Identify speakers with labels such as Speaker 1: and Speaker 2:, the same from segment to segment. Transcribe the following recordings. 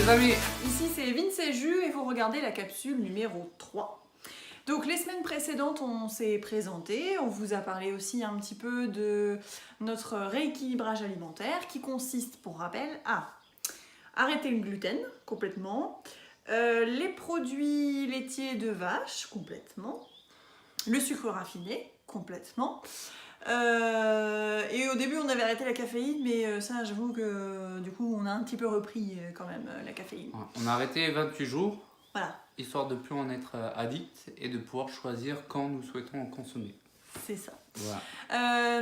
Speaker 1: les amis.
Speaker 2: Ici c'est Vince et Jus et vous regardez la capsule numéro 3. Donc les semaines précédentes on s'est présenté, on vous a parlé aussi un petit peu de notre rééquilibrage alimentaire qui consiste, pour rappel, à arrêter le gluten complètement, les produits laitiers de vache complètement, le sucre raffiné complètement. Et au début on avait arrêté la caféine, mais ça j'avoue que du coup on a un petit peu repris quand même la caféine.
Speaker 1: On a arrêté 28 jours,
Speaker 2: Voilà,
Speaker 1: histoire de ne plus en être addict et de pouvoir choisir quand nous souhaitons en consommer.
Speaker 2: c'est ça.
Speaker 1: Voilà.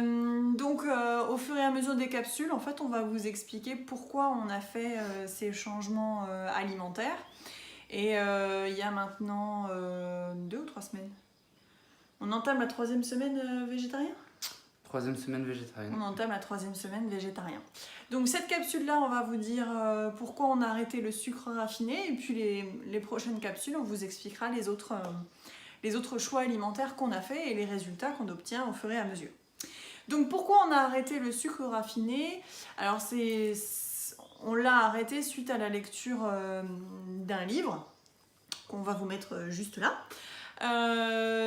Speaker 2: Donc au fur et à mesure des capsules, en fait on va vous expliquer pourquoi on a fait ces changements alimentaires. Et il y a maintenant 2 ou 3 semaines. On entame la 3e semaine végétarien ?
Speaker 1: 3e semaine végétarienne.
Speaker 2: On entame la 3e semaine végétarien. Donc cette capsule-là, on va vous dire pourquoi on a arrêté le sucre raffiné. Et puis les prochaines capsules, on vous expliquera les autres choix alimentaires qu'on a fait et les résultats qu'on obtient au fur et à mesure. Donc pourquoi on a arrêté le sucre raffiné ? Alors on l'a arrêté suite à la lecture d'un livre qu'on va vous mettre juste là.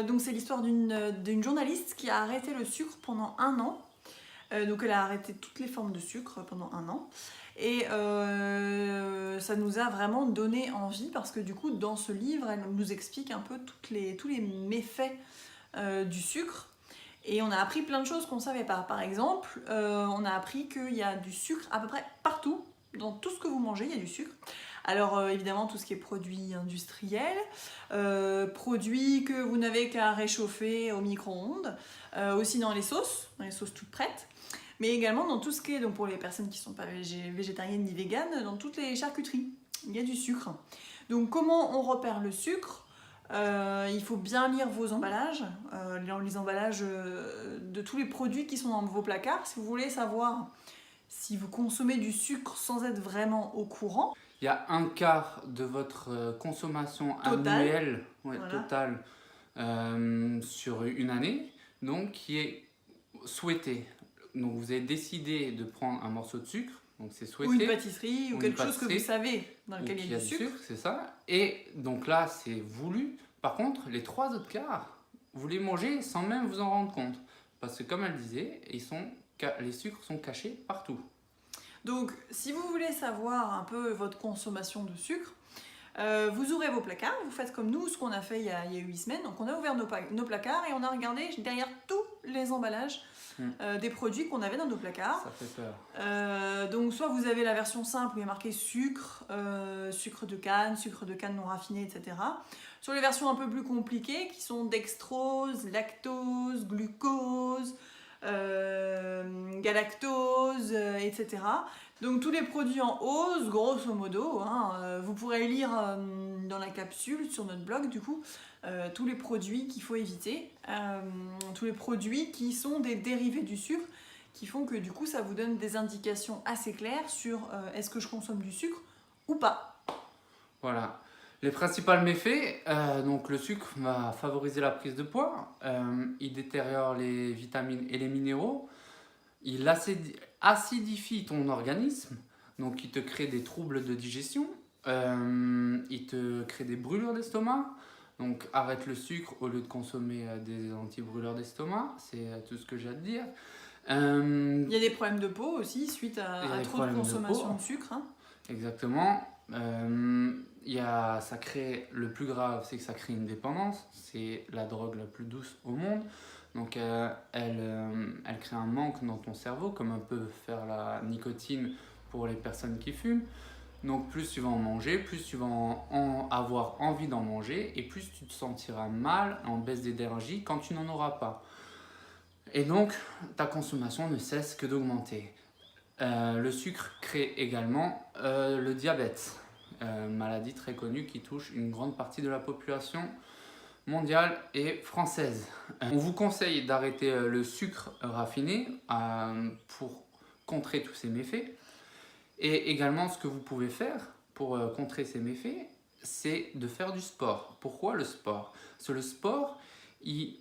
Speaker 2: Donc c'est l'histoire d'une journaliste qui a arrêté le sucre pendant 1 an. Donc elle a arrêté toutes les formes de sucre pendant 1 an. Et ça nous a vraiment donné envie parce que du coup dans ce livre elle nous explique un peu tous les méfaits du sucre. Et on a appris plein de choses qu'on ne savait pas. Par exemple, on a appris qu'il y a du sucre à peu près partout. Dans tout ce que vous mangez, il y a du sucre. Alors évidemment tout ce qui est produits industriels, produits que vous n'avez qu'à réchauffer au micro-ondes, aussi dans les sauces toutes prêtes, mais également dans tout ce qui est, donc pour les personnes qui ne sont pas végétariennes ni véganes, dans toutes les charcuteries, il y a du sucre. Donc comment on repère le sucre ? Il faut bien lire vos emballages, les emballages de tous les produits qui sont dans vos placards, si vous voulez savoir si vous consommez du sucre sans être vraiment au courant.
Speaker 1: Il y a 1/4 de votre consommation
Speaker 2: Totale.
Speaker 1: annuelle totale sur une année, donc qui est souhaitée. Donc vous avez décidé de prendre un morceau de sucre, donc c'est souhaité.
Speaker 2: Ou une pâtisserie, ou quelque chose que vous savez dans lequel il y a du sucre.
Speaker 1: C'est ça. Et donc là, c'est voulu. Par contre, les 3 autres quarts, vous les mangez sans même vous en rendre compte. Parce que comme elle disait, les sucres sont cachés partout.
Speaker 2: Donc, si vous voulez savoir un peu votre consommation de sucre, vous ouvrez vos placards, vous faites comme nous, ce qu'on a fait il y a 8 semaines. Donc, on a ouvert nos placards et on a regardé derrière tous les emballages des produits qu'on avait dans nos placards.
Speaker 1: Ça fait peur.
Speaker 2: Donc, soit vous avez la version simple où il y a marqué sucre, sucre de canne non raffiné, etc. Sur les versions un peu plus compliquées qui sont dextrose, lactose, glucose, galactose, etc. Donc tous les produits en hausse, grosso modo, vous pourrez lire dans la capsule sur notre blog du coup tous les produits qu'il faut éviter, tous les produits qui sont des dérivés du sucre qui font que du coup ça vous donne des indications assez claires sur est-ce que je consomme du sucre ou pas.
Speaker 1: Voilà. Les principaux méfaits, donc le sucre va favoriser la prise de poids, il détériore les vitamines et les minéraux, il acidifie ton organisme, donc il te crée des troubles de digestion, il te crée des brûlures d'estomac, donc arrête le sucre au lieu de consommer des anti-brûleurs d'estomac, c'est tout ce que j'ai à te dire.
Speaker 2: Il y a des problèmes de peau aussi suite à trop de consommation de sucre. Exactement.
Speaker 1: Ça crée, le plus grave, c'est que ça crée une dépendance. C'est la drogue la plus douce au monde. Donc, elle crée un manque dans ton cerveau, comme un peu faire la nicotine pour les personnes qui fument. Donc, plus tu vas en manger, plus tu vas avoir envie d'en manger, et plus tu te sentiras mal, en baisse d'énergie, quand tu n'en auras pas. Et donc, ta consommation ne cesse que d'augmenter. Le sucre crée également le diabète. Maladie très connue qui touche une grande partie de la population mondiale et française. On vous conseille d'arrêter le sucre raffiné pour contrer tous ces méfaits. Et également, ce que vous pouvez faire pour contrer ces méfaits, c'est de faire du sport. Pourquoi le sport ? Parce que le sport, il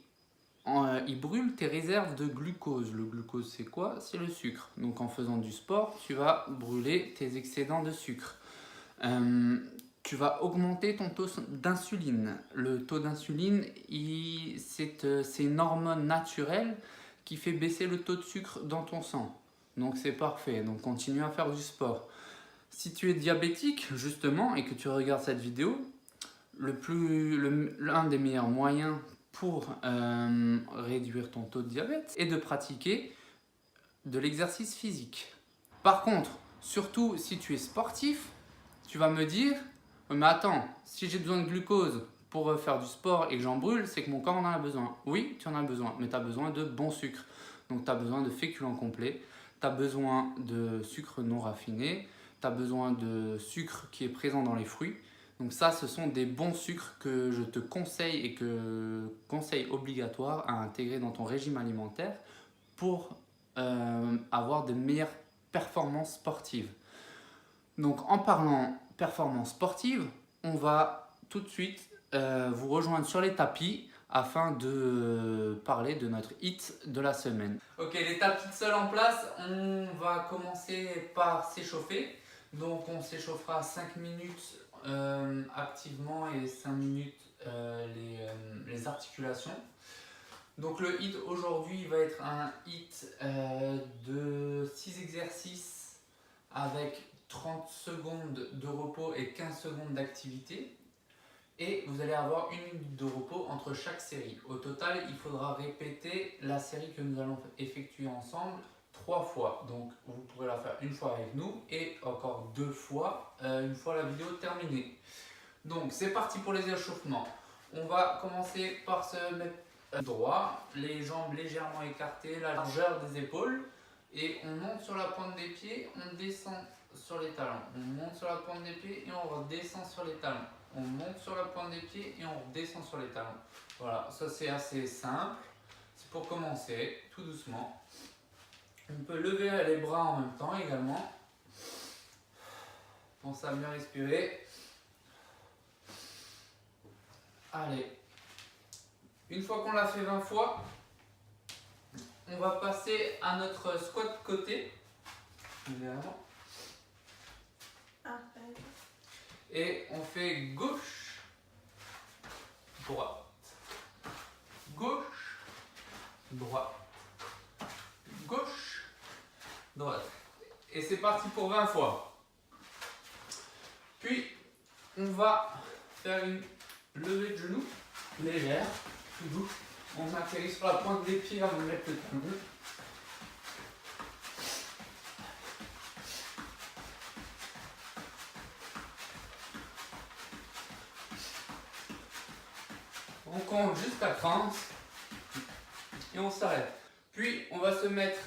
Speaker 1: brûle tes réserves de glucose. Le glucose, c'est quoi ? C'est le sucre. Donc en faisant du sport, tu vas brûler tes excédents de sucre. tu vas augmenter ton taux d'insuline. Le taux d'insuline, c'est une hormone naturelle qui fait baisser le taux de sucre dans ton sang. Donc c'est parfait, donc continue à faire du sport. Si tu es diabétique justement et que tu regardes cette vidéo, l'un des meilleurs moyens pour réduire ton taux de diabète est de pratiquer de l'exercice physique. Par contre, surtout si tu es sportif, tu vas me dire mais attends, si j'ai besoin de glucose pour faire du sport et que j'en brûle, c'est que mon corps en a besoin. Oui, tu en as besoin, mais tu as besoin de bon sucre. Donc tu as besoin de féculents complets, tu as besoin de sucre non raffiné, tu as besoin de sucre qui est présent dans les fruits. Donc ça, ce sont des bons sucres que je te conseille et que conseille obligatoire à intégrer dans ton régime alimentaire pour avoir de meilleures performances sportives. Donc en parlant performance sportive, on va tout de suite vous rejoindre sur les tapis afin de parler de notre hit de la semaine. Ok, les tapis de sol en place, on va commencer par s'échauffer. Donc on s'échauffera 5 minutes activement et 5 minutes les articulations. Donc le hit aujourd'hui va être un hit de 6 exercices avec 30 secondes de repos et 15 secondes d'activité. Et vous allez avoir 1 minute de repos entre chaque série. Au total, il faudra répéter la série que nous allons effectuer ensemble 3 fois. Donc vous pourrez la faire une fois avec nous et encore 2 fois une fois la vidéo terminée. Donc c'est parti pour les échauffements. On va commencer par se mettre droit, les jambes légèrement écartées, la largeur des épaules. Et on monte sur la pointe des pieds, on descend sur les talons. On monte sur la pointe des pieds et on redescend sur les talons. On monte sur la pointe des pieds et on redescend sur les talons. Voilà, ça c'est assez simple. C'est pour commencer, tout doucement. On peut lever les bras en même temps également. Pensez à bien respirer. Allez. Une fois qu'on l'a fait 20 fois, on va passer à notre squat côté. Évidemment. Et on fait gauche, droite, gauche, droite, gauche, droite. Et c'est parti pour 20 fois. Puis, on va faire une levée de genoux légère, tout doux. On atterrit sur la pointe des pieds avant de mettre le talon. On compte jusqu'à 30 et on s'arrête. Puis on va se mettre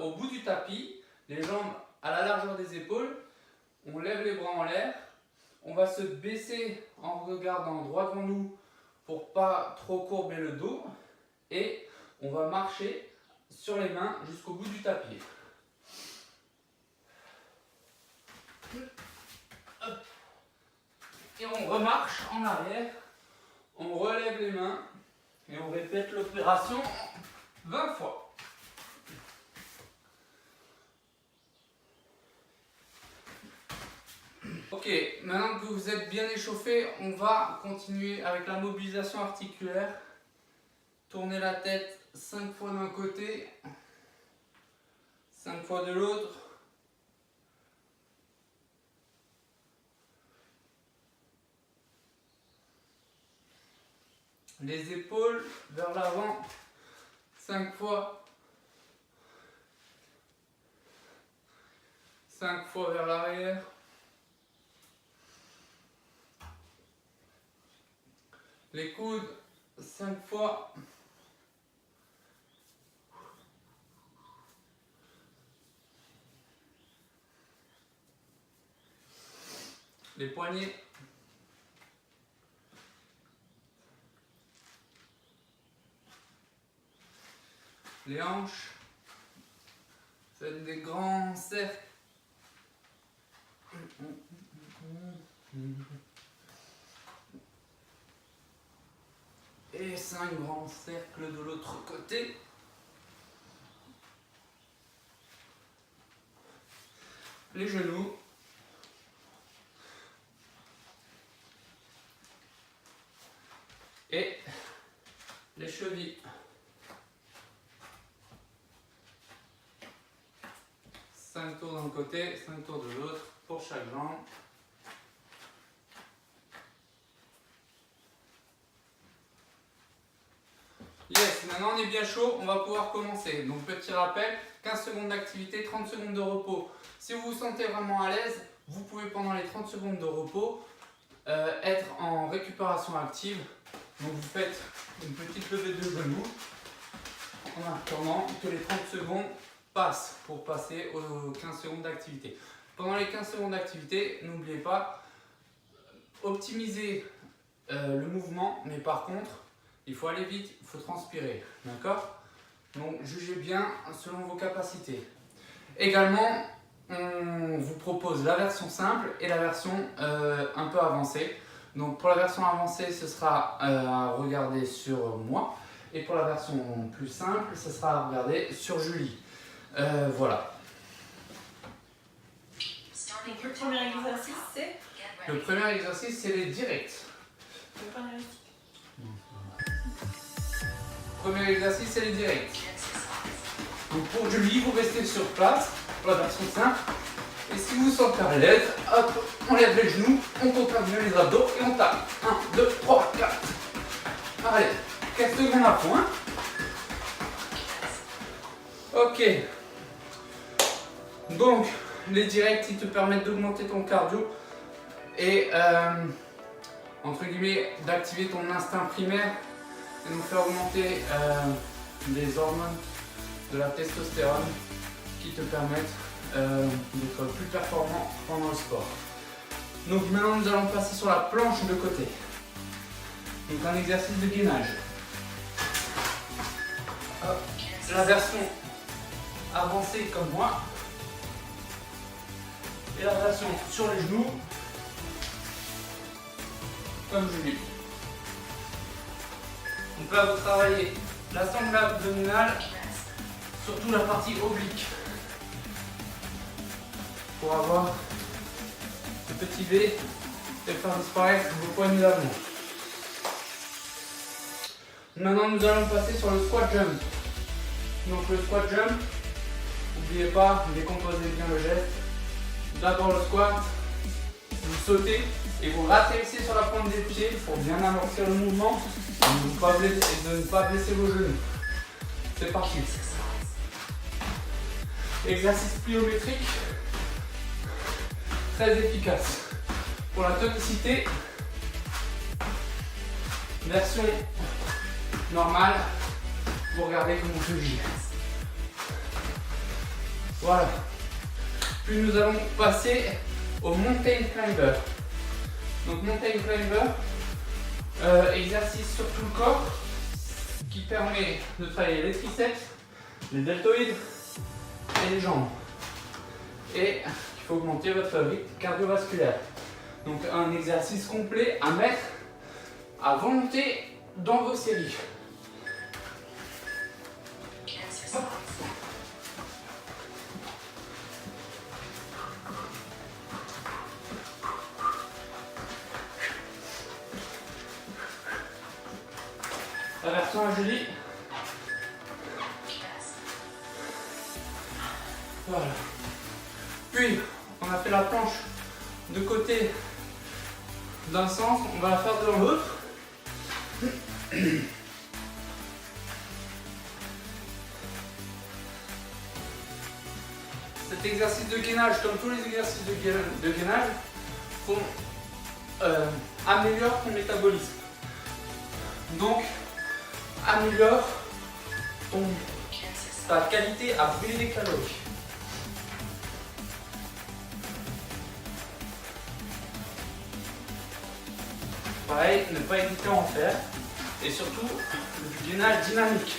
Speaker 1: au bout du tapis, les jambes à la largeur des épaules. On lève les bras en l'air. On va se baisser en regardant droit devant nous pour pas trop courber le dos. Et on va marcher sur les mains jusqu'au bout du tapis. Et on remarche en arrière. On relève les mains et on répète l'opération 20 fois. Ok, maintenant que vous êtes bien échauffé, on va continuer avec la mobilisation articulaire. Tournez la tête 5 fois d'un côté, 5 fois de l'autre. Les épaules vers l'avant, 5 fois. 5 fois vers l'arrière. Les coudes, 5 fois. Les poignets. Les hanches. Faites des grands cercles. Et 5 grands cercles de l'autre côté. Les genoux. 5 tours d'un côté, 5 tours de l'autre pour chaque jambe. Yes, maintenant on est bien chaud, on va pouvoir commencer. Donc petit rappel, 15 secondes d'activité, 30 secondes de repos. Si vous vous sentez vraiment à l'aise, vous pouvez pendant les 30 secondes de repos être en récupération active. Donc vous faites une petite levée de genoux en attendant que les 30 secondes passent pour passer aux 15 secondes d'activité. Pendant les 15 secondes d'activité, n'oubliez pas, optimiser le mouvement, mais par contre, il faut aller vite, il faut transpirer, d'accord? Donc jugez bien selon vos capacités. Également, on vous propose la version simple et la version un peu avancée. Donc pour la version avancée, ce sera à regarder sur moi. Et pour la version plus simple, ce sera à regarder sur Julie. Voilà.
Speaker 2: Donc le premier exercice, c'est
Speaker 1: Le premier exercice, c'est les directs. Premier exercice, c'est les directs. Donc pour Julie, vous restez sur place pour la version simple. Et si vous vous sentez à l'aise, hop, on lève les genoux, on contracte bien les abdos et on tape. 1, 2, 3, 4. Allez, 15 secondes à fond. Hein. Ok. Donc, les directs, ils te permettent d'augmenter ton cardio et, entre guillemets, d'activer ton instinct primaire et nous faire augmenter les hormones de la testostérone qui te permettent d'être plus performant pendant le sport. Donc maintenant nous allons passer sur la planche de côté. Donc un exercice de gainage. Hop. La version avancée comme moi. Et la version sur les genoux comme Julie. Donc là vous travaillez la sangle abdominale, surtout la partie oblique, pour avoir le petit V et faire disparaître vos poignées d'avant. Maintenant nous allons passer sur le squat jump. Donc le squat jump, n'oubliez pas, décomposez bien le geste. D'abord le squat, vous sautez et vous ratterrissez sur la pointe des pieds pour bien amortir le mouvement et de ne pas blesser vos genoux. C'est parti. Exercice pliométrique, très efficace. Pour la tonicité, version normale, vous regardez comment je gire. Voilà. Puis nous allons passer au mountain climber. Donc mountain climber, exercice sur tout le corps qui permet de travailler les triceps, les deltoïdes et les jambes. Et il faut augmenter votre rythme cardiovasculaire. Donc un exercice complet à mettre à volonté dans vos séries. Hop. La version à Julie. Voilà. Puis, on a fait la planche de côté d'un sens, on va la faire de l'autre. Cet exercice de gainage, comme tous les exercices de gainage, améliore ton métabolisme. Donc, améliore ta qualité à brûler des calories. Pareil, ne pas hésiter à en faire. Et surtout, du gainage dynamique.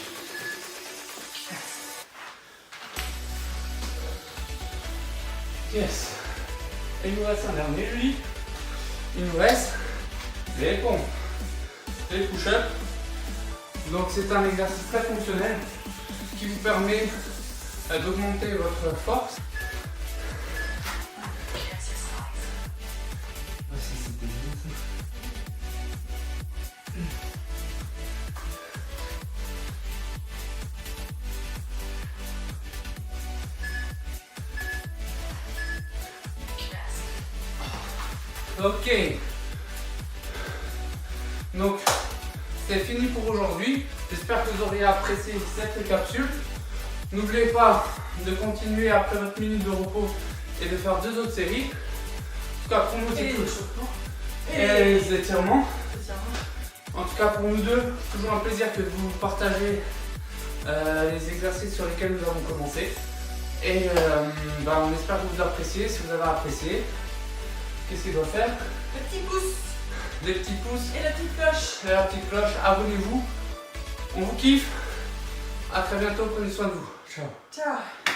Speaker 1: Yes. Et il nous reste un dernier, Julie. Il nous reste les pompes, les push-ups. Donc c'est un exercice très fonctionnel qui vous permet d'augmenter votre force. Ok. Donc, c'est fini pour aujourd'hui. J'espère que vous aurez apprécié cette capsule. N'oubliez pas de continuer après votre minute de repos et de faire 2 autres séries. En tout cas, pour nous, c'est tout. Et les étirements. En tout cas, pour nous deux, toujours un plaisir que vous partagez les exercices sur lesquels nous avons commencé. Et on espère que vous appréciez. Si vous avez apprécié, qu'est-ce qu'il doit faire?
Speaker 2: Le petit pouce.
Speaker 1: Des petits pouces.
Speaker 2: Et la petite cloche.
Speaker 1: Et la petite cloche. Abonnez-vous. On vous kiffe. À très bientôt. Prenez soin de vous. Ciao.
Speaker 2: Ciao.